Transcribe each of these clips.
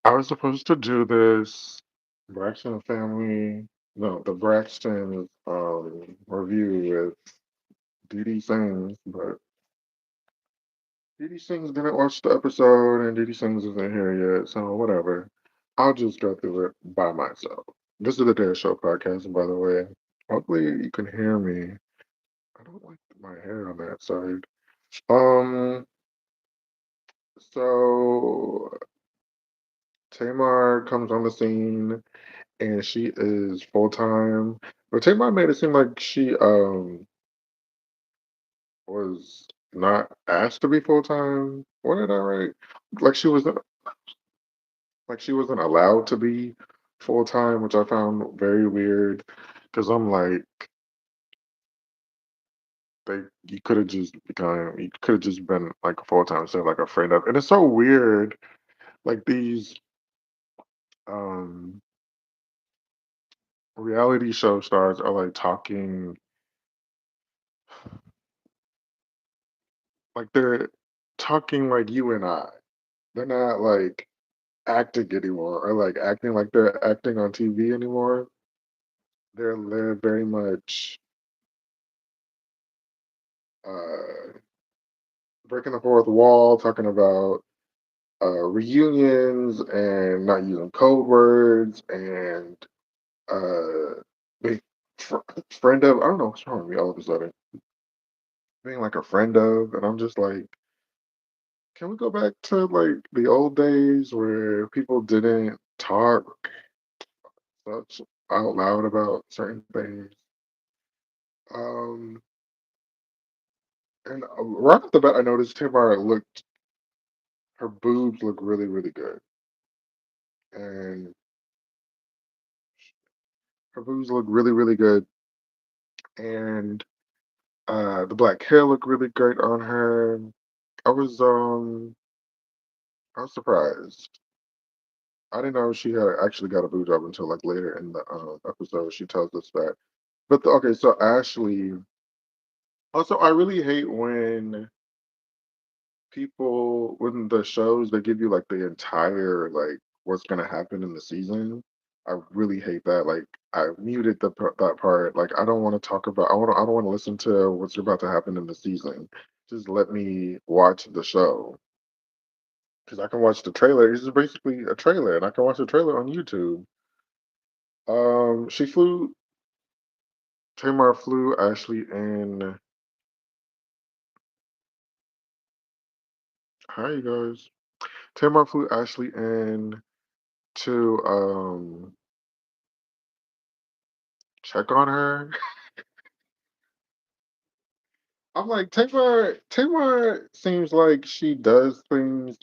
I was supposed to do this Braxton family, no, the Braxton review with Dee Dee Sings, but Dee Dee Sings didn't watch the episode, and Dee Dee Sings isn't here yet, so whatever. I'll just go through it by myself. This is the Dare Show podcast, by the way. Hopefully you can hear me. I don't like my hair on that side. Um, so Tamar comes on the scene and she is full time. But Tamar made it seem like she was not asked to be full time. What did I write? Like she wasn't like she wasn't allowed to be full time, which I found very weird. Because I'm like, they you could have just become you could have just been like a full time instead of like a friend of. And it's so weird. Like these um reality show stars are like talking like they're talking like you and I. They're not like acting anymore or like acting like they're acting on TV anymore. They're very much uh, breaking the fourth wall, talking about reunions and not using code words and being friend of. I don't know what's wrong with me all of a sudden. Being like a friend of, and I'm just like, can we go back to like the old days where people didn't talk such out loud about certain things? Um, and right off the bat, I noticed Tamara looked her boobs look really, really good, and her boobs look really, really good, and the black hair looked really great on her. I was um I was surprised. I didn't know she had actually got a boob job until like later in the episode. She tells us that. But okay, so Ashley. Also, I really hate when people when the shows they give you like the entire like what's gonna happen in the season. I really hate that. Like I muted that part. Like I don't want to talk about. I don't want to listen to what's about to happen in the season. Just let me watch the show because I can watch the trailer. This is basically a trailer, and I can watch the trailer on YouTube. She flew. Tamar flew Ashley in. Hi, you guys. Tamar flew Ashley in to check on her. I'm like, Tamar seems like she does things.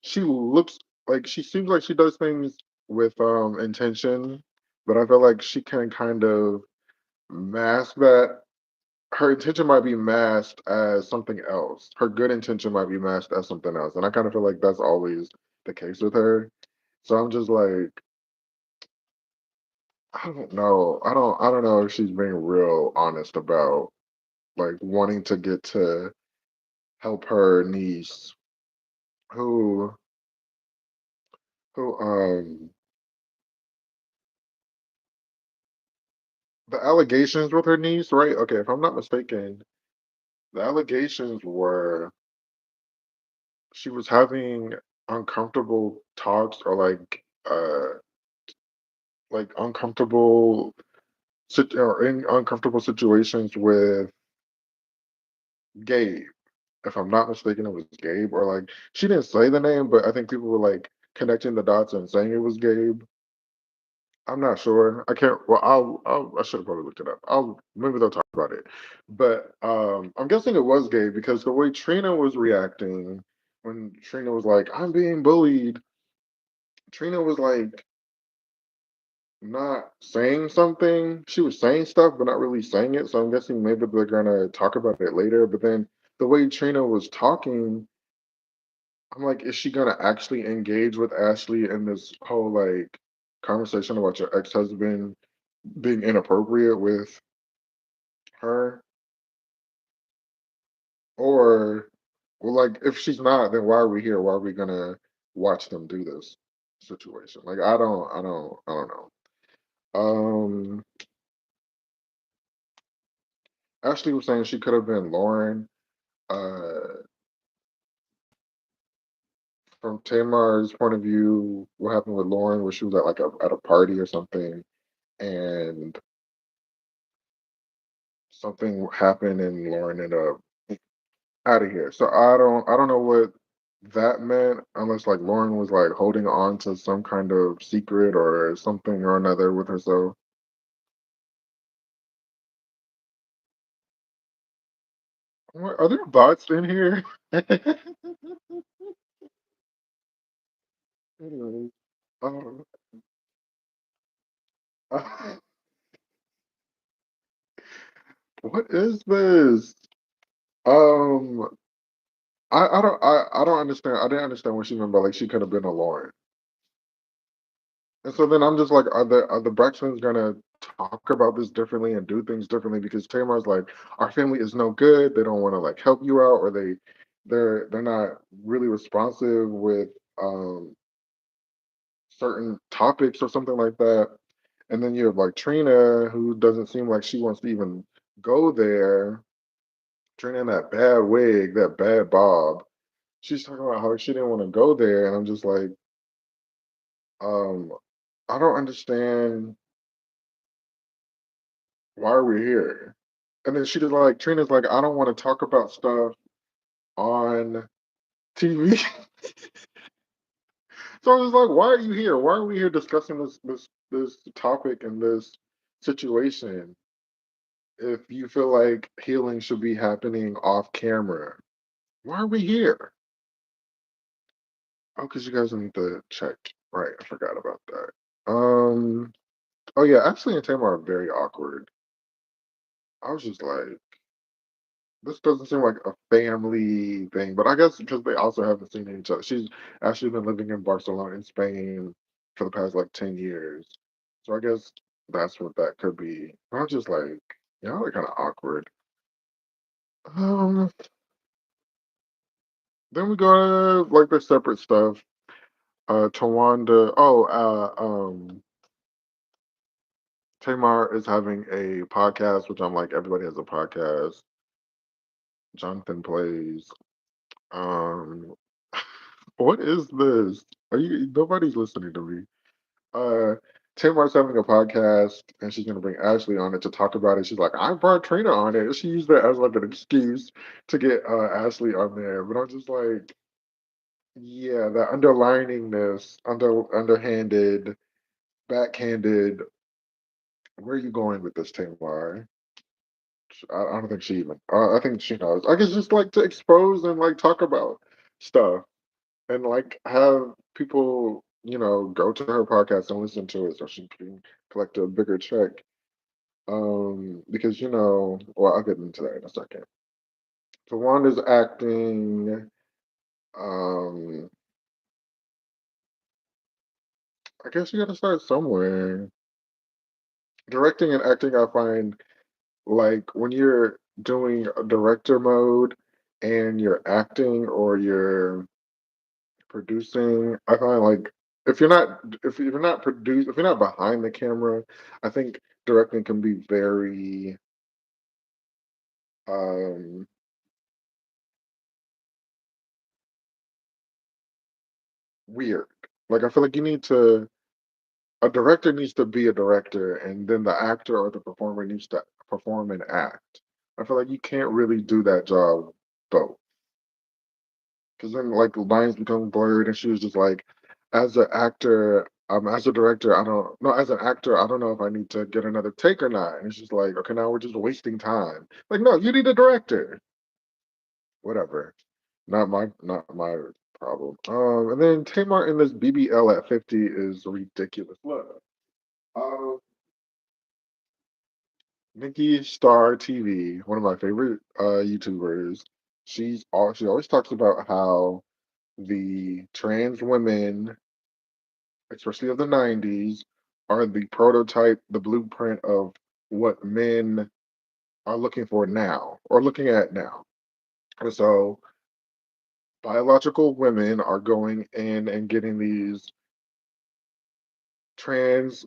She looks like she seems like she does things with intention, but I feel like she can kind of mask that. Her intention might be masked as something else. Her good intention might be masked as something else. And I kind of feel like that's always the case with her. So I'm just like, I don't know. I don't know if she's being real honest about like wanting to get to help her niece who who the allegations with her niece, right? Okay, if I'm not mistaken, the allegations were she was having uncomfortable talks or like uncomfortable or in uncomfortable situations with Gabe. If I'm not mistaken, it was Gabe, or like she didn't say the name, but I think people were like connecting the dots and saying it was Gabe. I'm not sure. I can't. Well, I should have probably looked it up. I'll maybe they'll talk about it. But I'm guessing it was Gabe because the way Trina was reacting when Trina was like, "I'm being bullied," Trina was like not saying something. She was saying stuff, but not really saying it. So I'm guessing maybe they're gonna talk about it later. But then the way Trina was talking, I'm like, is she gonna actually engage with Ashley in this whole like conversation about your ex-husband being inappropriate with her? Or well, like if she's not, then why are we here? Why are we gonna watch them do this? situation. Like I don't know. Um, Ashley was saying she could have been Lauren. Uh, from Tamar's point of view, what happened with Lauren was she was at like at a party or something, and something happened, and Lauren ended up out of here. So I don't know what that meant unless like Lauren was like holding on to some kind of secret or something or another with herself. What, are there bots in here? Anyways, um, what is this? Um, I don't understand. I didn't understand what she meant by like she could have been a Lauren. And so then I'm just like, are the Braxtons gonna talk about this differently and do things differently? Because Tamar's like, our family is no good. They don't want to like help you out, or they're not really responsive with um certain topics or something like that. And then you have like Trina, who doesn't seem like she wants to even go there. Trina in that bad wig, that bad bob. She's talking about how she didn't want to go there, and I'm just like, um, I don't understand why are we here? And then she just like Trina's like, I don't want to talk about stuff on TV. So I was like, why are you here? Why are we here discussing this topic and this situation if you feel like healing should be happening off camera? Why are we here? Oh, because you guys need to check. Right, I forgot about that. Oh yeah, Ashley and Tamar are very awkward. I was just like, this doesn't seem like a family thing, but I guess because they also haven't seen each other. She's actually been living in Barcelona in Spain for the past like 10 years. So I guess that's what that could be. But I'm just like, y'all are kind of awkward. Um, then we go to like the separate stuff. Tawanda, Tamar is having a podcast, which I'm like, everybody has a podcast. Jonathan plays. Um, what is this? Are you? Nobody's listening to me. Uh, Tamar's having a podcast, and she's gonna bring Ashley on it to talk about it. She's like, I brought Trina on it. She used that as like an excuse to get Ashley on there. But I'm just like, yeah, that underliningness, underhanded, backhanded. Where are you going with this, Tamar? I don't think she even. I think she knows. I guess just like to expose and like talk about stuff and like have people, go to her podcast and listen to it so she can collect a bigger check. Because well, I'll get into that in a second. So Wanda's acting. Um, I guess you got to start somewhere. Directing and acting, I find like when you're doing a director mode and you're acting or you're producing, I find like if you're not behind the camera, I think directing can be very um weird. Like I feel like a director needs to be a director and then the actor or the performer needs to perform and act. I feel like you can't really do that job both. Because then like lines become blurred and she was just like, as an actor, as a director, I don't no, as an actor, I don't know if I need to get another take or not. And it's just like, okay, now we're just wasting time. Like, no, you need a director. Whatever. Not my problem. And then Tamar in this BBL at 50 is ridiculous. Look. Um Nikki Star TV, one of my favorite YouTubers. She always talks about how the trans women, especially of the 90s, are the prototype, the blueprint of what men are looking for now or looking at now. And so biological women are going in and getting these trans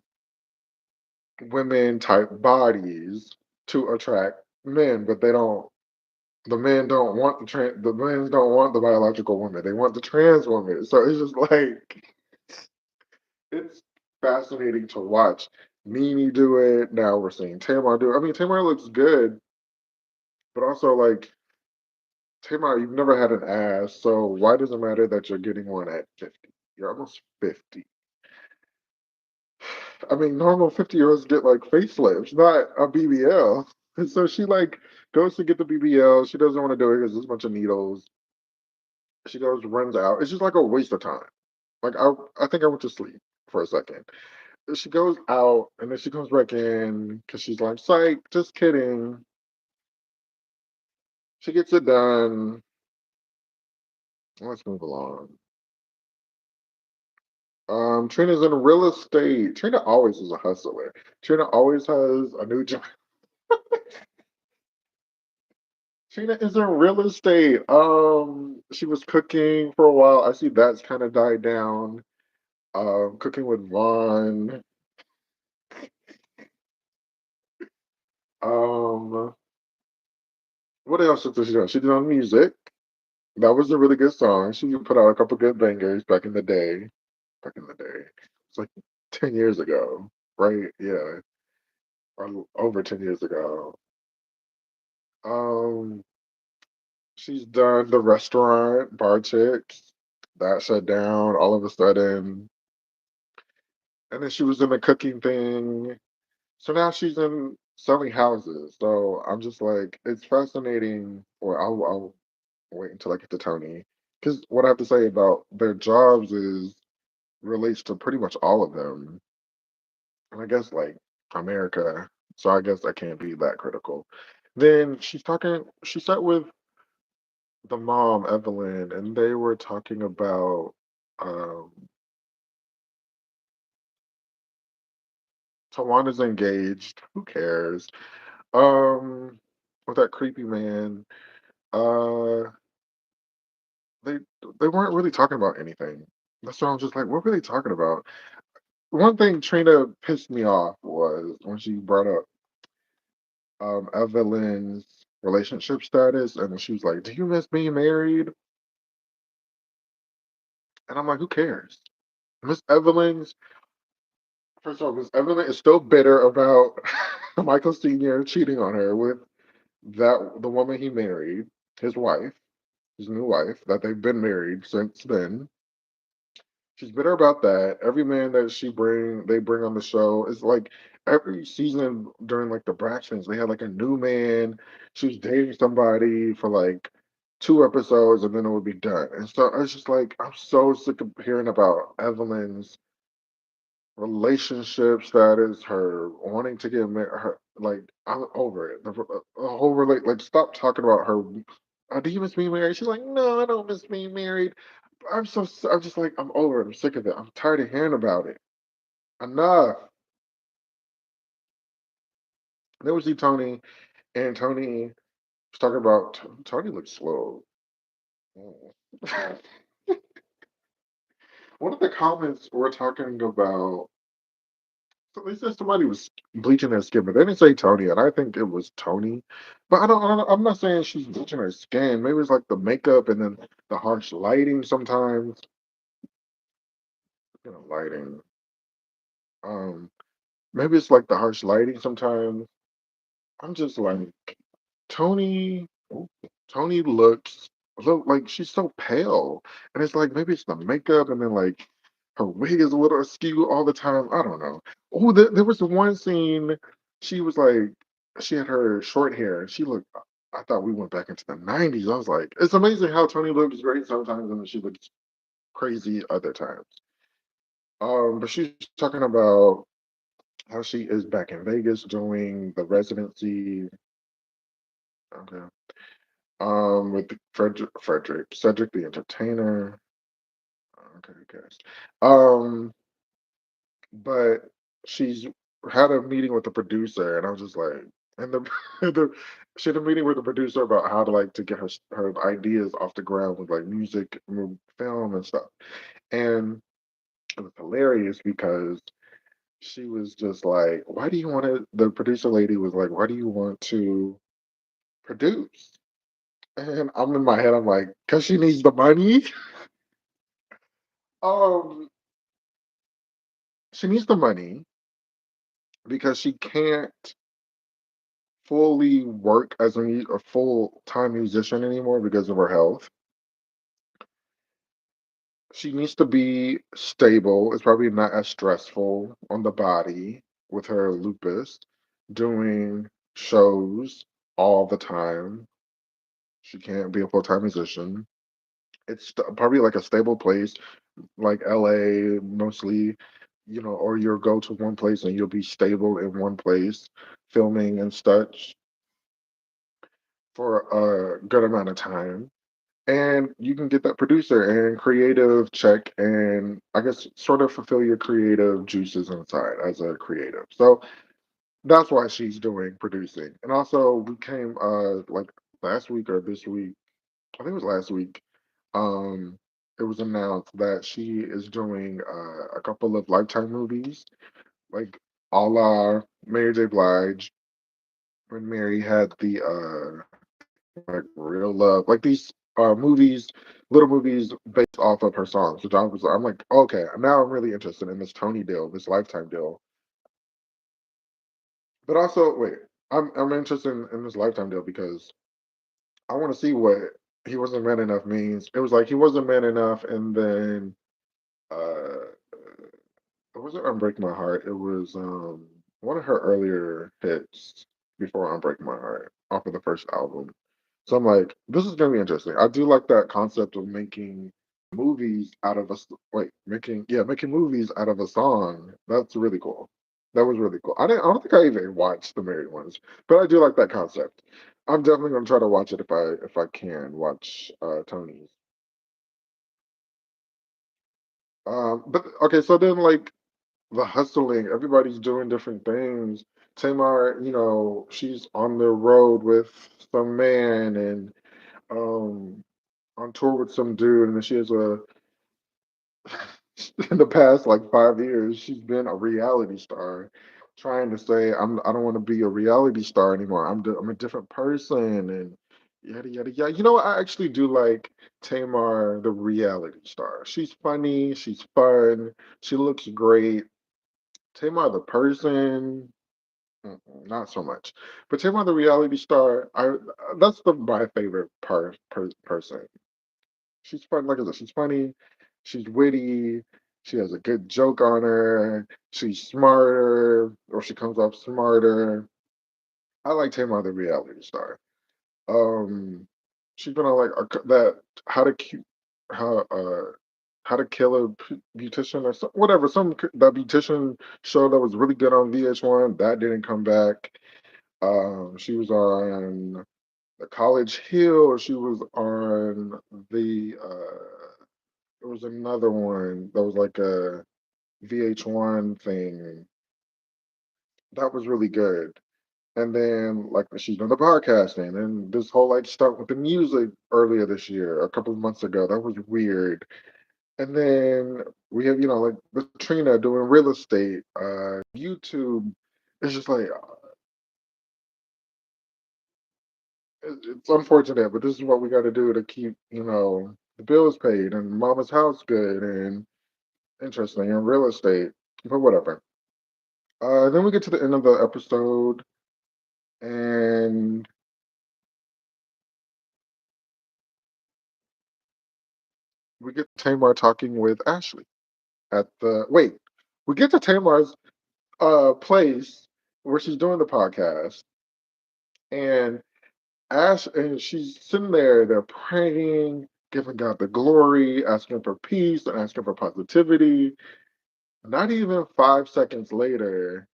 women type bodies to attract men, but they don't. The men don't want the men don't want the biological woman. They want the trans woman. So it's just like it's fascinating to watch Mimi do it. Now we're seeing Tamar do it. I mean, Tamar looks good, but also like Tamar, you've never had an ass, so why does it matter that you're getting one at 50? You're almost 50. I mean, normal 50-year-olds get like facelifts, not a BBL. And so she like goes to get the BBL. She doesn't want to do it because there's a bunch of needles. She goes, runs out. It's just like a waste of time. Like I think I went to sleep for a second. She goes out and then she comes back in because she's like, psych, just kidding. She gets it done. Let's move along. Trina's in real estate. Trina always is a hustler. Trina always has a new job. Trina is in real estate. She was cooking for a while. I see that's kind of died down. Cooking with Vaughn. Um, what else did she do? She did on music. That was a really good song. She put out a couple good bangers back in the day. Back in the day. It's like 10 years ago, right? Yeah, or over 10 years ago. Um, she's done the restaurant, Bar Chicks. That shut down all of a sudden. And then she was in the cooking thing. So now she's in selling houses. So I'm just like, it's fascinating. Or I'll wait until I get to Tony. Because what I have to say about their jobs is relates to pretty much all of them. And I guess like America. So I guess I can't be that critical. Then she sat with the mom, Evelyn, and they were talking about um Tawana's engaged. Who cares? Um with that creepy man. Uh they they weren't really talking about anything. That's why I'm just like, what were they talking about? One thing Trina pissed me off was when she brought up Evelyn's relationship status, and then she was like, "Do you miss being married?" And I'm like, "Who cares?" Miss Evelyn's First of all, Miss Evelyn is still bitter about Michael Senior cheating on her with the woman he married, his wife, his new wife, that they've been married since then. She's bitter about that. Every man that they bring on the show is like every season during like the Braxtons, they had like a new man. She was dating somebody for like 2 episodes and then it would be done. And so I was just like, I'm so sick of hearing about Evelyn's relationship status, her wanting to get married. Her like, I'm over it. The whole like, stop talking about her. Do you miss being married? She's like, no, I don't miss being married. I'm just like, I'm over it. I'm sick of it. I'm tired of hearing about it. Enough. Then we see Tony, and Tony was talking about Tony looks slow. Mm. One of the comments were talking about. So they said somebody was bleaching their skin, but they didn't say Tony, and I think it was Tony. But I'm not saying she's bleaching her skin. Maybe it's like the makeup and then the harsh lighting sometimes. Lighting. Um, maybe it's like the harsh lighting sometimes. I'm just like Tony. Ooh, Tony look like she's so pale, and it's like maybe it's the makeup, and then like her wig is a little askew all the time. I don't know. Oh, there was the one scene. She was like, she had her short hair, and she looked. I thought we went back into the '90s. I was like, it's amazing how Tony looks great sometimes, and then she looks crazy other times. But she's talking about how she is back in Vegas doing the residency. Okay. With Cedric the Entertainer. Okay, who cares? Um, but she's had a meeting with the producer, and I was just like, and the, the she had a meeting with the producer about how to like to get her ideas off the ground with like film and stuff. And it was hilarious because she was just like, "Why do you want to?" The producer lady was like, "Why do you want to produce?" And I'm in my head, I'm like, "Cause she needs the money." Um, she needs the money because she can't fully work as a full-time musician anymore because of her health. She needs to be stable. It's probably not as stressful on the body with her lupus, doing shows all the time. She can't be a full-time musician. It's probably like a stable place, like LA mostly, or you'll go to one place and you'll be stable in one place, filming and such for a good amount of time. And you can get that producer and creative check and I guess sort of fulfill your creative juices inside as a creative. So that's why she's doing producing. And also we came like last week or this week, I think it was last week, um, it was announced that she is doing a couple of Lifetime movies, like a la Mary J. Blige when Mary had the like Real Love, like these movies, little movies based off of her songs. Which I'm like, okay, now I'm really interested in this Tony deal, this Lifetime deal. But also, wait, I'm interested in this Lifetime deal because I want to see what he wasn't man enough means. It was like he wasn't man enough, and then uh, it wasn't Unbreak My Heart. It was one of her earlier hits before Unbreak My Heart off of the first album. So I'm like, this is gonna be interesting. I do like that concept of making movies out of making movies out of a song. That's really cool. That was really cool. I don't think I even watched the married ones, but I do like that concept. I'm definitely gonna try to watch it if I can watch Tony's. But okay, so then like the hustling, everybody's doing different things. Tamar, she's on the road with some man and um on tour with some dude, and then she has a in the past like 5 years, she's been a reality star, trying to say I don't want to be a reality star anymore. I'm a different person and yada yada yada. You know what? I actually do like Tamar, the reality star. She's funny, she's fun, she looks great. Tamar, the person. Not so much, but Tamar, the reality star. That's my favorite person. She's fun. Like I said, she's funny. She's witty. She has a good joke on her. She's smarter, or she comes off smarter. I like Tamar, the reality star. Um, she's been on like that how to cu- how to kill a beautician or whatever that beautician show that was really good on VH1 that didn't come back. She was on the College Hill. She was on the there was another one that was like a VH1 thing that was really good. And then like she's done the podcasting and this whole like stuff with the music earlier this year, a couple of months ago. That was weird. And then we have, like the Trina doing real estate, YouTube. It's just like it's unfortunate, but this is what we got to do to keep, the bills paid and mama's house good and interesting and real estate. But whatever. Then we get to the end of the episode, and we get Tamar talking with Ashley at the wait. We get to Tamar's place where she's doing the podcast, and and she's sitting there. They're praying, giving God the glory, asking for peace and asking for positivity. Not even 5 seconds later,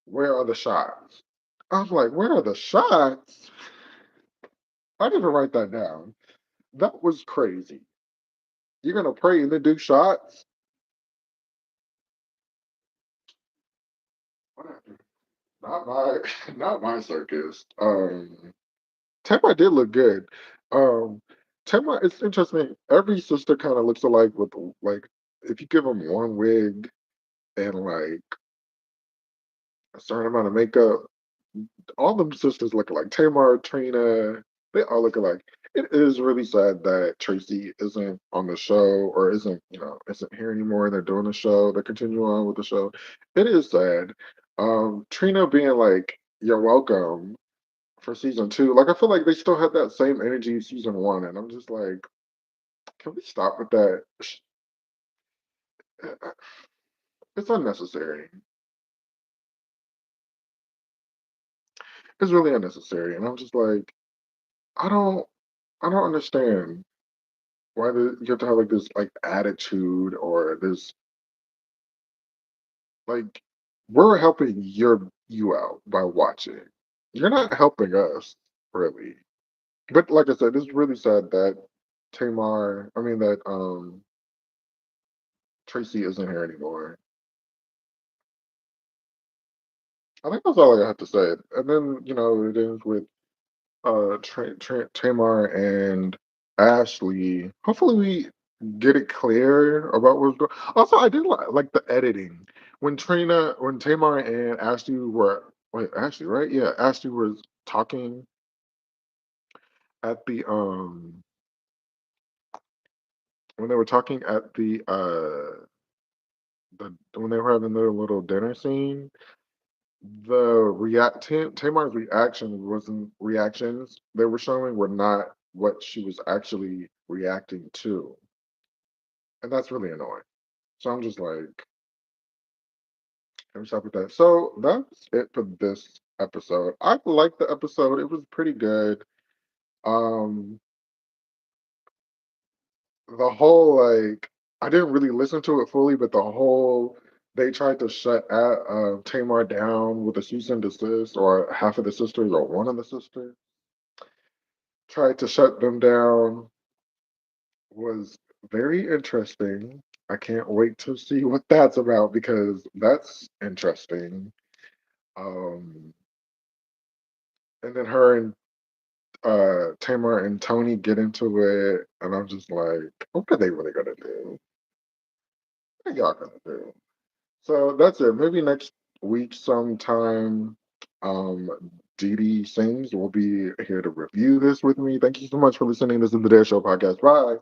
where are the shots? I'm like, where are the shots? I didn't even write that down. That was crazy. You're gonna pray and then do shots? Whatever. Not my not my circus. Tamar did look good. Um Tamar, it's interesting. Every sister kind of looks alike with like if you give them one wig and like a certain amount of makeup. All them sisters look alike. Tamar, Trina, they all look alike. It is really sad that Tracy isn't on the show or isn't here anymore. They're doing the show. They continue on with the show. It is sad. Trina being like, "You're welcome" for season two. Like I feel like they still had that same energy season one, and I'm just like, can we stop with that? It's unnecessary. It's really unnecessary, and I'm just like, I don't, I don't understand why you have to have like this like attitude or this like we're helping you out by watching. You're not helping us really. But like I said, it's really sad that Tracy isn't here anymore. I think that's all I have to say. And then it ends with Tamar and Ashley. Hopefully, we get it clear about what's going. Also, I did like the editing when Tamar and Ashley were wait Ashley right? Yeah, Ashley was talking at the when they were talking at the when they were having their little dinner scene. Tamar's reactions they were showing were not what she was actually reacting to, and that's really annoying. So I'm just like, let me stop with that. So that's it for this episode. I liked the episode. It was pretty good. Um, the whole I didn't really listen to it fully, but the whole they tried to shut Tamar down with a cease and desist, or half of the sisters, or one of the sisters tried to shut them down was very interesting. I can't wait to see what that's about because that's interesting. Um, and then her and Tamar and Tony get into it, and I'm just like, what are they really gonna do? What are y'all gonna do? So that's it. Maybe next week sometime, Dee Dee Sings will be here to review this with me. Thank you so much for listening. This is the Dare Show podcast. Bye.